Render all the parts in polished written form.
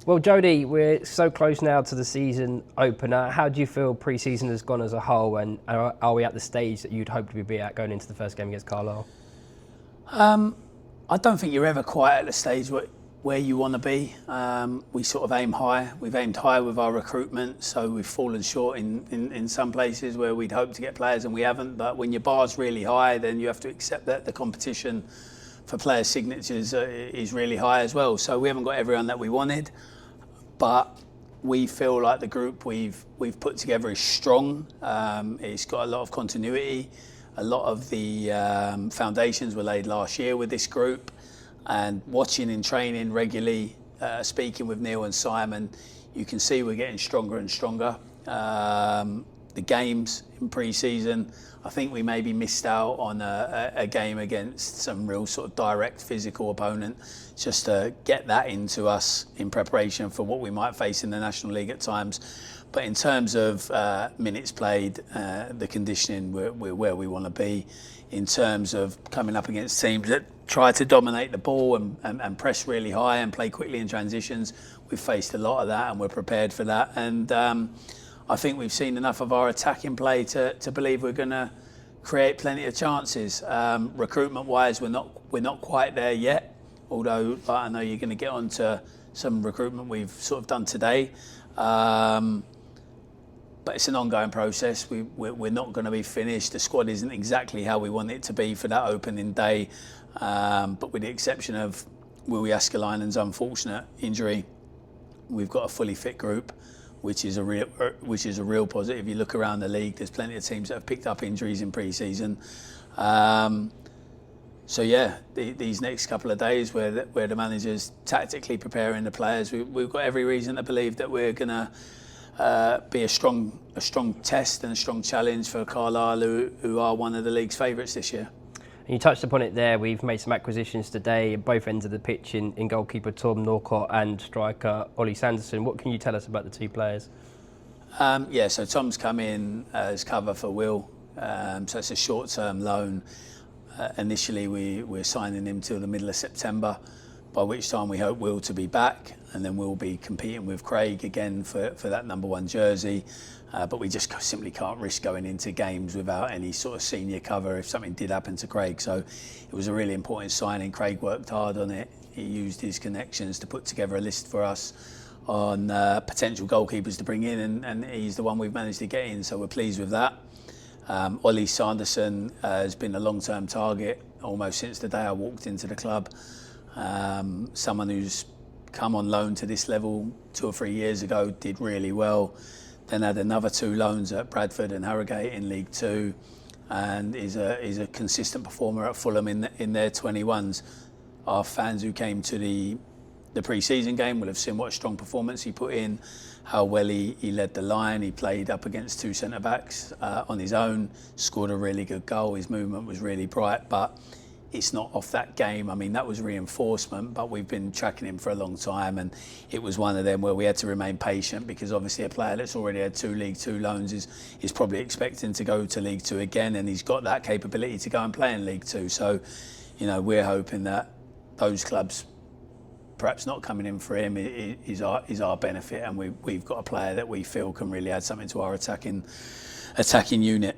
Well, Jody, we're so close now to the season opener. How do you feel pre-season has gone as a whole, and are we at the stage that you'd hoped we'd be at going into the first game against Carlisle? I don't think you're ever quite at the stage where you want to be. We sort of aim high. We've aimed high with our recruitment, so we've fallen short in some places where we'd hoped to get players and we haven't. But when your bar's really high, then you have to accept that the competition for player signatures is really high as well. So we haven't got everyone that we wanted, but we feel like the group we've put together is strong. It's got a lot of continuity. A lot of the foundations were laid last year with this group, and watching and training regularly, speaking with Neil and Simon, you can see we're getting stronger and stronger. The games in pre-season, I think we maybe missed out on a game against some real sort of direct physical opponent, just to get that into us in preparation for what we might face in the National League at times. But in terms of minutes played, the conditioning, we're where we want to be. In terms of coming up against teams that try to dominate the ball and press really high and play quickly in transitions, we've faced a lot of that and we're prepared for that. And I think we've seen enough of our attacking play to believe we're going to create plenty of chances. Recruitment-wise, we're not quite there yet, although I know you're going to get onto some recruitment we've sort of done today. But it's an ongoing process. We're not going to be finished. The squad isn't exactly how we want it to be for that opening day. But with the exception of Willie Askelainen's unfortunate injury, we've got a fully fit group, which is a real positive. You look around the league, there's plenty of teams that have picked up injuries in pre-season. So yeah, these next couple of days where the manager's tactically preparing the players, we've got every reason to believe that we're going to be a strong test and a strong challenge for Carlisle, who are one of the league's favourites this year. And you touched upon it there. We've made some acquisitions today at both ends of the pitch in goalkeeper Tom Norcott and striker Ollie Sanderson. What can you tell us about the two players? So Tom's come in as cover for Will. So it's a short-term loan. Initially, we're signing him till the middle of September, by which time we hope Will to be back, and then we'll be competing with Craig again for that number 1 jersey. But we just simply can't risk going into games without any sort of senior cover if something did happen to Craig. So it was a really important signing. Craig worked hard on it. He used his connections to put together a list for us on potential goalkeepers to bring in, and he's the one we've managed to get in, so we're pleased with that. Ollie Sanderson has been a long-term target almost since the day I walked into the club. Someone who's come on loan to this level 2 or 3 years ago, did really well, then had another 2 loans at Bradford and Harrogate in League 2, and is a consistent performer at Fulham in their 21s. Our fans who came to the pre-season game will have seen what a strong performance he put in, how well he led the line. He played up against 2 centre-backs on his own, scored a really good goal. His movement was really bright, but it's not off that game. I mean, that was reinforcement, but we've been tracking him for a long time, and it was one of them where we had to remain patient, because obviously a player that's already had 2 League 2 loans is probably expecting to go to League 2 again, and he's got that capability to go and play in League 2. So, we're hoping that those clubs perhaps not coming in for him is our benefit, and we've got a player that we feel can really add something to our attacking unit.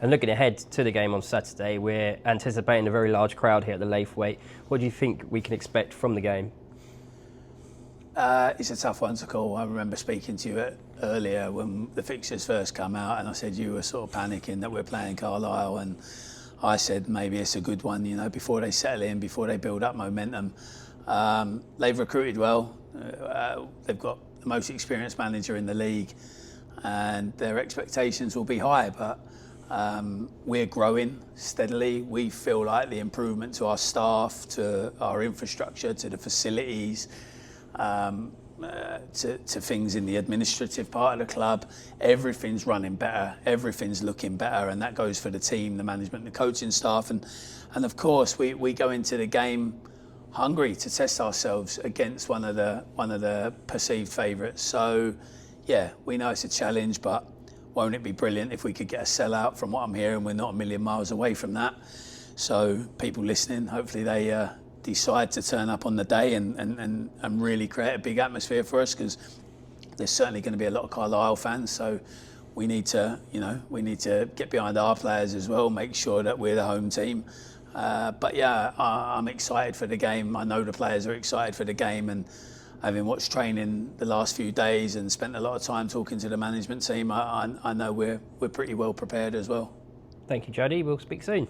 And looking ahead to the game on Saturday, we're anticipating a very large crowd here at the Laithwaite. What do you think we can expect from the game? It's a tough one to call. I remember speaking to you earlier when the fixtures first come out, and I said you were sort of panicking that we're playing Carlisle, and I said maybe it's a good one, before they settle in, before they build up momentum. They've recruited well. They've got the most experienced manager in the league, and their expectations will be high, but we're growing steadily. We feel like the improvement to our staff, to our infrastructure, to the facilities, to things in the administrative part of the club, everything's running better, everything's looking better, and that goes for the team, the management, the coaching staff, and of course we go into the game hungry to test ourselves against one of the perceived favourites. So yeah, we know it's a challenge, but won't it be brilliant if we could get a sellout? From what I'm hearing, we're not a million miles away from that. So people listening, hopefully they decide to turn up on the day and really create a big atmosphere for us, because there's certainly going to be a lot of Carlisle fans. So we need to get behind our players as well, make sure that we're the home team. But yeah, I'm excited for the game. I know the players are excited for the game, and having watched training the last few days and spent a lot of time talking to the management team, I know we're pretty well prepared as well. Thank you, Jody. We'll speak soon.